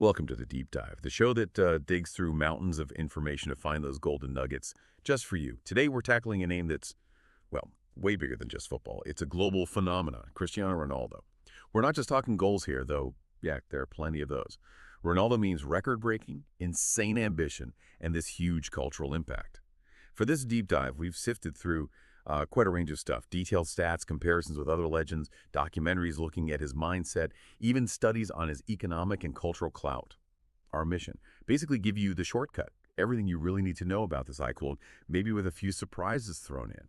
Welcome to the Deep Dive, the show that digs through mountains of information to find those golden nuggets just for you. Today we're tackling a name that's, well, way bigger than just football. It's a global phenomenon, Cristiano Ronaldo. We're not just talking goals here, though, yeah, there are plenty of those. Ronaldo means record-breaking, insane ambition, and this huge cultural impact. For this deep dive, we've sifted through quite a range of stuff. Detailed stats, comparisons with other legends, documentaries looking at his mindset, even studies on his economic and cultural clout. Our mission, basically give you the shortcut, everything you really need to know about this icon, maybe with a few surprises thrown in.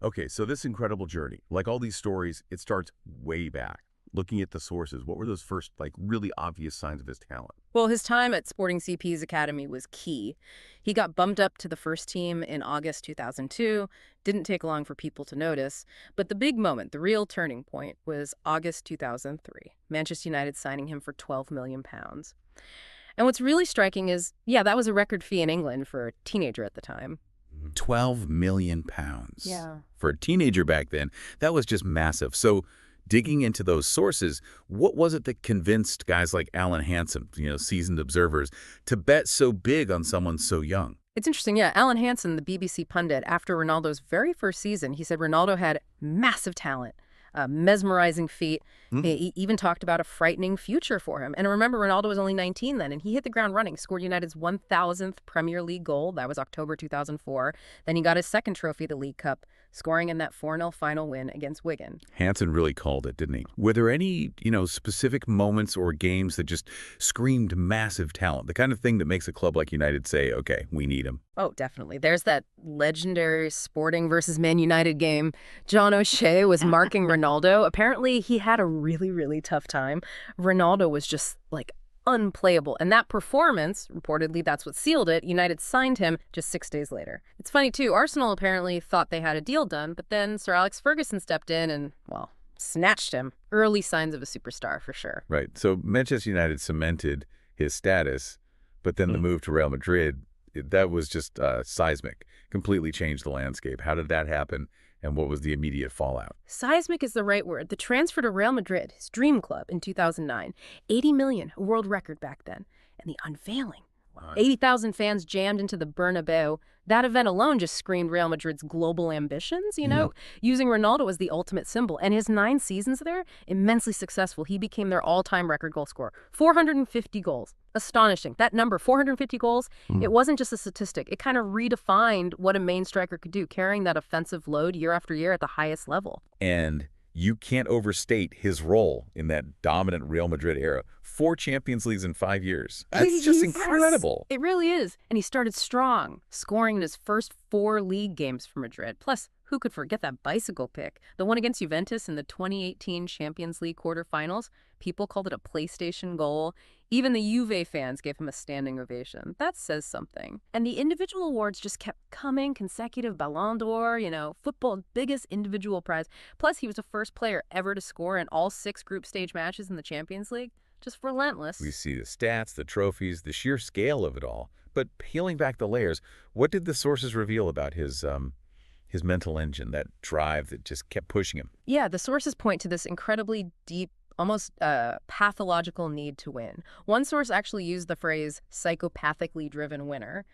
Okay, so this incredible journey, like all these stories, it starts way back. Looking at the sources, what were those first, really obvious signs of his talent? Well, his time at Sporting CP's academy was key. He got bumped up to the first team in August 2002. Didn't take long for people to notice. But the big moment, the real turning point, was August 2003. Manchester United signing him for £12 million. And what's really striking is, yeah, that was a record fee in England for a teenager at the time. £12 million. Yeah. For a teenager back then, that was just massive. So digging into those sources, what was it that convinced guys like Alan Hansen, seasoned observers, to bet so big on someone so young? It's interesting, yeah. Alan Hansen, the BBC pundit, after Ronaldo's very first season, he said Ronaldo had massive talent, mesmerizing feet. He even talked about a frightening future for him. And remember, Ronaldo was only 19 then, and he hit the ground running, scored United's 1,000th Premier League goal. That was October 2004. Then he got his second trophy, the League Cup, scoring in that 4-0 final win against Wigan. Hansen really called it, didn't he? Were there any, specific moments or games that just screamed massive talent, the kind of thing that makes a club like United say, okay, we need him? Oh, definitely. There's that legendary Sporting versus Man United game. John O'Shea was marking Ronaldo. Apparently, he had a really, really tough time. Ronaldo was just, unplayable. And that performance, reportedly that's what sealed it, United signed him just 6 days later. It's funny, too. Arsenal apparently thought they had a deal done, but then Sir Alex Ferguson stepped in and, snatched him. Early signs of a superstar, for sure. Right. So Manchester United cemented his status, but then the move to Real Madrid, that was just seismic, completely changed the landscape. How did that happen? And what was the immediate fallout? Seismic is the right word. The transfer to Real Madrid, his dream club, in 2009. 80 million, a world record back then. And the unveiling. 80,000 fans jammed into the Bernabeu. That event alone just screamed Real Madrid's global ambitions, using Ronaldo as the ultimate symbol. And his 9 seasons there, immensely successful. He became their all-time record goal scorer. 450 goals. Astonishing. That number, 450 goals, it wasn't just a statistic. It kind of redefined what a main striker could do, carrying that offensive load year after year at the highest level. And you can't overstate his role in that dominant Real Madrid era. 4 Champions Leagues in 5 years. That's just incredible. It really is. And he started strong, scoring in his first 4 league games for Madrid. Plus, who could forget that bicycle pick? The one against Juventus in the 2018 Champions League quarterfinals. People called it a PlayStation goal. Even the Juve fans gave him a standing ovation. That says something. And the individual awards just kept coming. Consecutive Ballon d'Or, football's biggest individual prize. Plus, he was the first player ever to score in all 6 group stage matches in the Champions League. Just relentless. We see the stats, the trophies, the sheer scale of it all. But peeling back the layers, what did the sources reveal about his mental engine, that drive that just kept pushing him? Yeah, the sources point to this incredibly deep, almost pathological need to win. One source actually used the phrase psychopathically driven winner.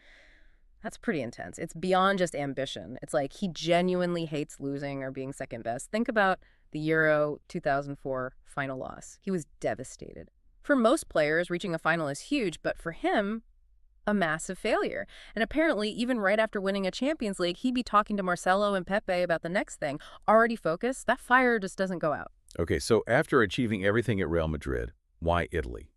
That's pretty intense. It's beyond just ambition. It's like he genuinely hates losing or being second best. Think about the Euro 2004 final loss. He was devastated. For most players, reaching a final is huge, but for him, a massive failure. And apparently, even right after winning a Champions League, he'd be talking to Marcelo and Pepe about the next thing. Already focused, that fire just doesn't go out. Okay, so after achieving everything at Real Madrid, why Italy?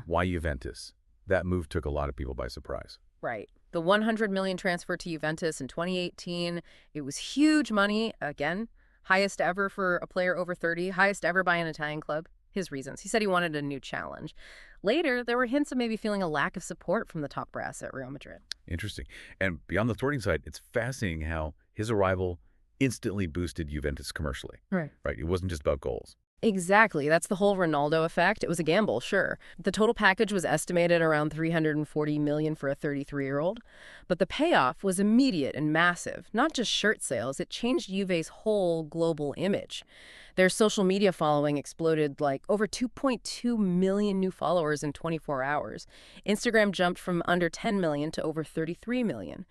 Why Juventus? That move took a lot of people by surprise. Right. The 100 million transfer to Juventus in 2018, it was huge money. Again, highest ever for a player over 30, highest ever by an Italian club. His reasons. He said he wanted a new challenge. Later, there were hints of maybe feeling a lack of support from the top brass at Real Madrid. Interesting. And beyond the sporting side, it's fascinating how his arrival instantly boosted Juventus commercially. Right. It wasn't just about goals. Exactly. That's the whole Ronaldo effect. It was a gamble, sure. The total package was estimated around $340 million for a 33-year-old, but the payoff was immediate and massive. Not just shirt sales, it changed Juve's whole global image. Their social media following exploded, like over 2.2 million new followers in 24 hours. Instagram jumped from under 10 million to over 33 million.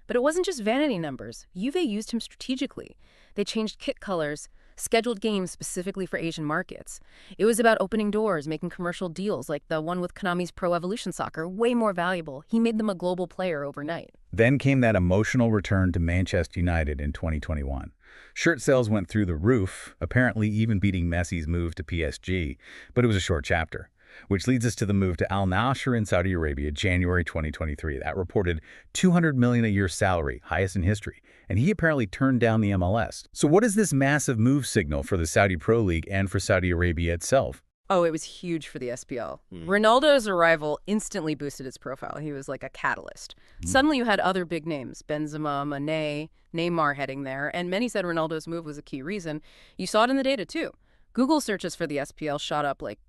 But it wasn't just vanity numbers. Juve used him strategically. They changed kit colors, scheduled games specifically for Asian markets. It was about opening doors, making commercial deals like the one with Konami's Pro Evolution Soccer way more valuable. He made them a global player overnight. Then came that emotional return to Manchester United in 2021. Shirt sales went through the roof, apparently even beating Messi's move to PSG, but it was a short chapter. Which leads us to the move to Al Nassr in Saudi Arabia, January 2023. That reported $200 million a year salary, highest in history, and he apparently turned down the MLS. So what is this massive move signal for the Saudi Pro League and for Saudi Arabia itself? Oh, it was huge for the SPL. Ronaldo's arrival instantly boosted its profile. He was like a catalyst. Suddenly you had other big names, Benzema, Mané, Neymar heading there, and many said Ronaldo's move was a key reason. You saw it in the data too. Google searches for the SPL shot up like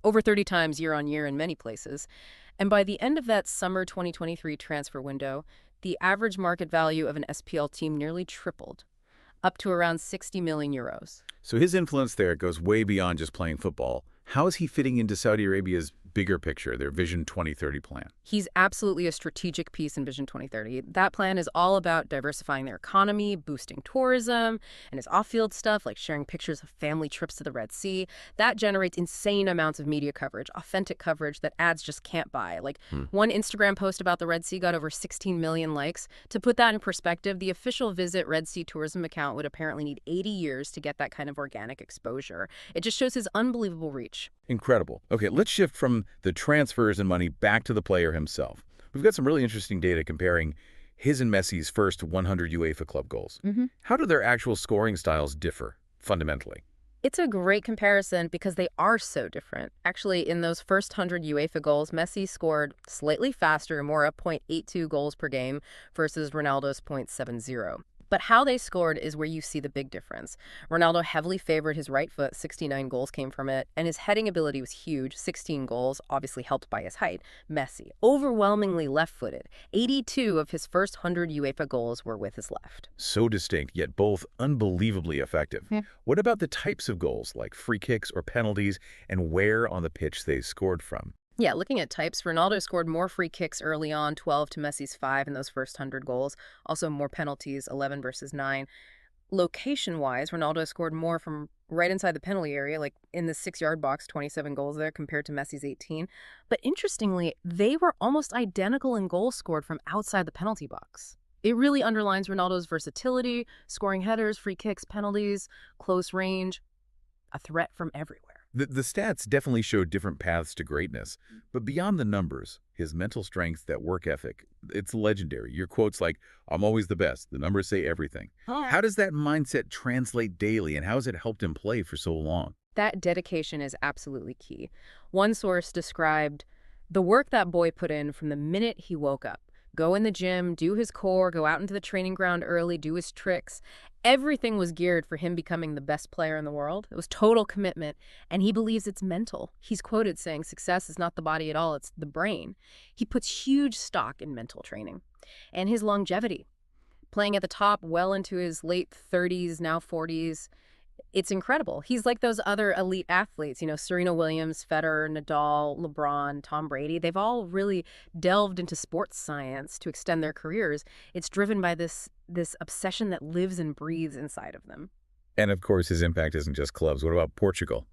over 30 times year on year in many places. And by the end of that summer 2023 transfer window, the average market value of an SPL team nearly tripled, up to around 60 million euros. So his influence there goes way beyond just playing football. How is he fitting into Saudi Arabia's bigger picture, their Vision 2030 plan? He's absolutely a strategic piece in Vision 2030. That plan is all about diversifying their economy, boosting tourism, and his off-field stuff like sharing pictures of family trips to the Red Sea. That generates insane amounts of media coverage, authentic coverage that ads just can't buy. Like one Instagram post about the Red Sea got over 16 million likes. To put that in perspective, the official Visit Red Sea tourism account would apparently need 80 years to get that kind of organic exposure. It just shows his unbelievable reach. Incredible. Okay, let's shift from the transfers and money back to the player himself. We've got some really interesting data comparing his and Messi's first 100 UEFA club goals. How do their actual scoring styles differ fundamentally? It's a great comparison because they are so different. Actually, in those first 100 UEFA goals, Messi scored slightly faster, more at 0.82 goals per game versus Ronaldo's 0.70. But how they scored is where you see the big difference. Ronaldo heavily favored his right foot, 69 goals came from it, and his heading ability was huge, 16 goals, obviously helped by his height. Messi, overwhelmingly left-footed. 82 of his first 100 UEFA goals were with his left. So distinct, yet both unbelievably effective. What about the types of goals, like free kicks or penalties, and where on the pitch they scored from? Yeah, looking at types, Ronaldo scored more free kicks early on, 12 to Messi's 5 in those first 100 goals. Also more penalties, 11 versus 9. Location-wise, Ronaldo scored more from right inside the penalty area, like in the 6-yard box, 27 goals there compared to Messi's 18. But interestingly, they were almost identical in goals scored from outside the penalty box. It really underlines Ronaldo's versatility, scoring headers, free kicks, penalties, close range, a threat from everywhere. The stats definitely show different paths to greatness, but beyond the numbers, his mental strength, that work ethic, it's legendary. Your quotes like, "I'm always the best. The numbers say everything." How does that mindset translate daily, and how has it helped him play for so long? That dedication is absolutely key. One source described the work that boy put in from the minute he woke up. Go in the gym, do his core, go out into the training ground early, do his tricks. Everything was geared for him becoming the best player in the world. It was total commitment, and he believes it's mental. He's quoted saying, "Success is not the body at all, it's the brain." He puts huge stock in mental training. And his longevity, playing at the top well into his late 30s, now 40s, it's incredible. He's like those other elite athletes, Serena Williams, Federer, Nadal, LeBron, Tom Brady. They've all really delved into sports science to extend their careers. It's driven by this obsession that lives and breathes inside of them. And of course, his impact isn't just clubs. What about Portugal?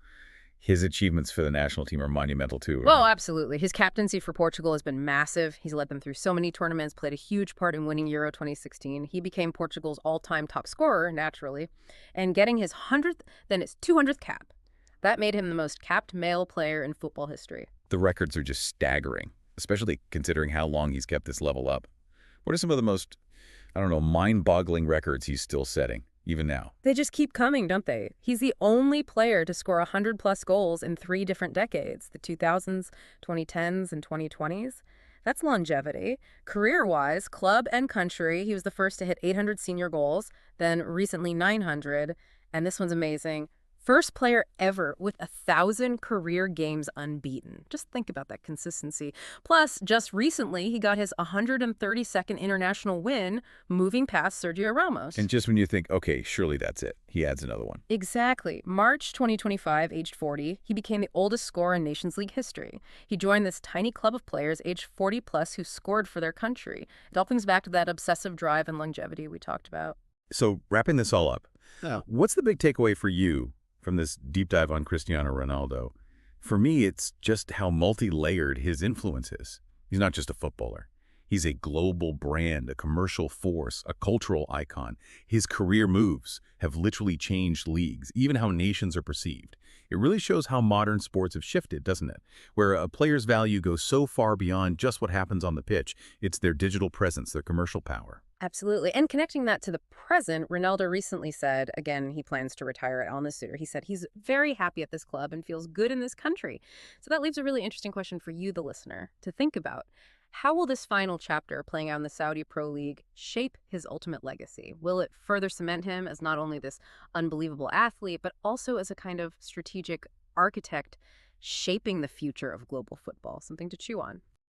His achievements for the national team are monumental too. Well, absolutely. His captaincy for Portugal has been massive. He's led them through so many tournaments, played a huge part in winning Euro 2016. He became Portugal's all-time top scorer, naturally, and getting his 100th, then his 200th cap. That made him the most capped male player in football history. The records are just staggering, especially considering how long he's kept this level up. What are some of the most, mind-boggling records he's still setting, even now? They just keep coming, don't they? He's the only player to score 100-plus goals in 3 different decades, the 2000s, 2010s, and 2020s. That's longevity. Career-wise, club and country, he was the first to hit 800 senior goals, then recently 900, and this one's amazing, First player ever with 1,000 career games unbeaten. Just think about that consistency. Plus, just recently, he got his 132nd international win, moving past Sergio Ramos. And just when you think, okay, surely that's it, he adds another one. Exactly. March 2025, aged 40, he became the oldest scorer in Nations League history. He joined this tiny club of players aged 40 plus who scored for their country. It all brings back to that obsessive drive and longevity we talked about. So wrapping this all up, what's the big takeaway for you from this deep dive on Cristiano Ronaldo? For me, it's just how multi-layered his influence is. He's not just a footballer. He's a global brand, a commercial force, a cultural icon. His career moves have literally changed leagues, even how nations are perceived. It really shows how modern sports have shifted, doesn't it? Where a player's value goes so far beyond just what happens on the pitch. It's their digital presence, their commercial power. Absolutely. And connecting that to the present, Ronaldo recently said, again, he plans to retire at Al Nassr. He said he's very happy at this club and feels good in this country. So that leaves a really interesting question for you, the listener, to think about. How will this final chapter playing out in the Saudi Pro League shape his ultimate legacy? Will it further cement him as not only this unbelievable athlete, but also as a kind of strategic architect shaping the future of global football? Something to chew on.